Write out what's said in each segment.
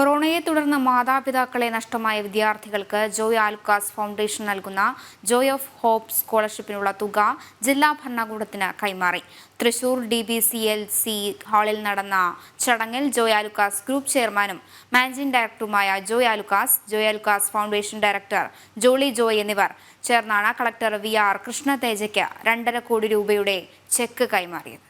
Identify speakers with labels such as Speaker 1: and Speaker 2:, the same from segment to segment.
Speaker 1: കൊറോണയെ തുടർന്ന് മാതാപിതാക്കളെ നഷ്ടമായ വിദ്യാർത്ഥികൾക്ക് ജോയ് ആലുക്കാസ് ഫൗണ്ടേഷൻ നൽകുന്ന ജോയ് ഓഫ് ഹോപ്പ് സ്കോളർഷിപ്പിനുള്ള തുക ജില്ലാ ഭരണകൂടത്തിന് കൈമാറി. തൃശൂർ DBCLC ഹാളിൽ നടന്ന ചടങ്ങിൽ ജോയ് ആലുക്കാസ് ഗ്രൂപ്പ് ചെയർമാനും മാനേജിംഗ് ഡയറക്ടറുമായ ജോയ് ആലുക്കാസ് ഫൗണ്ടേഷൻ ഡയറക്ടർ ജോളി ജോയ് എന്നിവർ ചേർന്നാണ് കളക്ടർ VR കൃഷ്ണതേജയ്ക്ക് 2.5 കോടി രൂപയുടെ ചെക്ക് കൈമാറിയത്.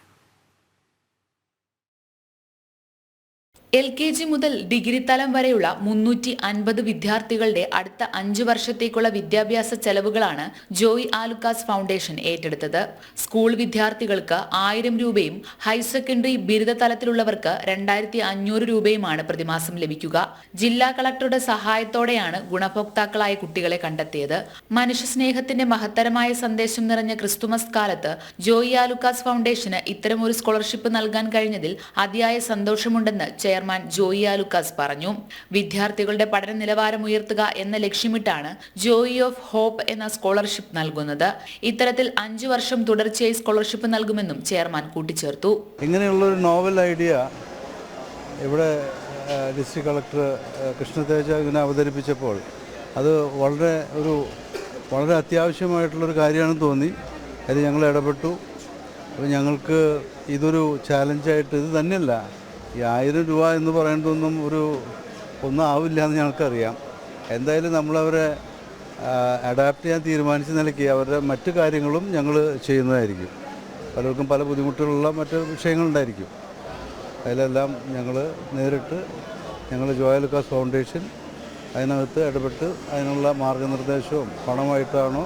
Speaker 2: LKG മുതൽ ഡിഗ്രി തലം വരെയുള്ള 350 വിദ്യാർത്ഥികളുടെ അടുത്ത 5 വർഷത്തേക്കുള്ള വിദ്യാഭ്യാസ ചെലവുകളാണ് ജോയ് ആലുക്കാസ് ഫൗണ്ടേഷൻ ഏറ്റെടുത്തത്. സ്കൂൾ വിദ്യാർത്ഥികൾക്ക് 1000 രൂപയും ഹയർ സെക്കൻഡറി ബിരുദ തലത്തിലുള്ളവർക്ക് 2500 രൂപയുമാണ് പ്രതിമാസം ലഭിക്കുക. ജില്ലാ കളക്ടറുടെ സഹായത്തോടെയാണ് ഗുണഭോക്താക്കളായ കുട്ടികളെ കണ്ടെത്തിയത്. മനുഷ്യസ്നേഹത്തിന്റെ മഹത്തരമായ സന്ദേശം നിറഞ്ഞ ക്രിസ്തുമസ് കാലത്ത് ജോയ് ആലുക്കാസ് ഫൗണ്ടേഷന് ഇത്തരമൊരു സ്കോളർഷിപ്പ് നൽകാൻ കഴിഞ്ഞതിൽ അതിയായ സന്തോഷമുണ്ടെന്ന് ചെയർമാൻ ജോയ് ആലുക്കാസ് പറഞ്ഞു. വിദ്യാർത്ഥികളുടെ പഠന നിലവാരം ഉയർത്തുക എന്ന ലക്ഷ്യമിട്ടാണ് ജോയ് ഓഫ് ഹോപ്പ് എന്ന സ്കോളർഷിപ്പ് നൽകുന്നത്. ഇത്തരത്തിൽ 5 വർഷം തുടർച്ചയായി സ്കോളർഷിപ്പ് നൽകുമെന്നും ചെയർമാൻ കൂട്ടിച്ചേർത്തു.
Speaker 3: ഇങ്ങനെയുള്ള ഒരു നോവൽ ഐഡിയ ഇവിടെ ഡിസ്ട്രിക്ട് കളക്ടർ കൃഷ്ണതേജ ഇങ്ങനെ അവതരിപ്പിച്ചപ്പോൾ അത് വളരെ അത്യാവശ്യമായിട്ടുള്ളൊരു കാര്യമാണെന്ന് തോന്നി. അത് ഞങ്ങൾ ഇടപെട്ടു. അപ്പോൾ ഞങ്ങൾക്ക് ഇതൊരു ചാലഞ്ചായിട്ട് ഇത് തന്നെയല്ല, ഈ 1000 രൂപ എന്ന് പറയുന്നതൊന്നും ഒന്നും ആവില്ല എന്ന് ഞങ്ങൾക്കറിയാം. എന്തായാലും നമ്മളവരെ അഡാപ്റ്റ് ചെയ്യാൻ തീരുമാനിച്ച നിലയ്ക്ക് അവരുടെ മറ്റു കാര്യങ്ങളും ഞങ്ങൾ ചെയ്യുന്നതായിരിക്കും. പലർക്കും പല ബുദ്ധിമുട്ടുകളുള്ള മറ്റ് വിഷയങ്ങളുണ്ടായിരിക്കും. അതിലെല്ലാം ഞങ്ങൾ നേരിട്ട് ജോയ് ആലുക്കാസ് ഫൗണ്ടേഷൻ അതിനകത്ത് ഇടപെട്ട് അതിനുള്ള മാർഗനിർദ്ദേശവും പണമായിട്ടാണോ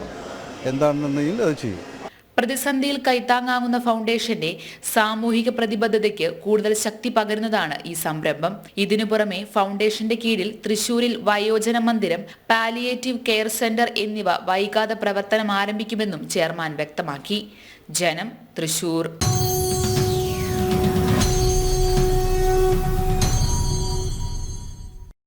Speaker 3: എന്താണെന്നുണ്ടെങ്കിൽ അത് ചെയ്യും.
Speaker 2: പ്രതിസന്ധിയിൽ കൈത്താങ്ങാകുന്ന ഫൗണ്ടേഷന്റെ സാമൂഹിക പ്രതിബദ്ധതയ്ക്ക് കൂടുതൽ ശക്തി പകരുന്നതാണ് ഈ സംരംഭം. ഇതിനു പുറമെ ഫൗണ്ടേഷന്റെ കീഴിൽ തൃശൂരിൽ വയോജന മന്ദിരം, പാലിയേറ്റീവ് കെയർ സെന്റർ എന്നിവ വൈകാതെ പ്രവർത്തനം ആരംഭിക്കുമെന്നും ചെയർമാൻ വ്യക്തമാക്കി. ജനം, തൃശൂർ.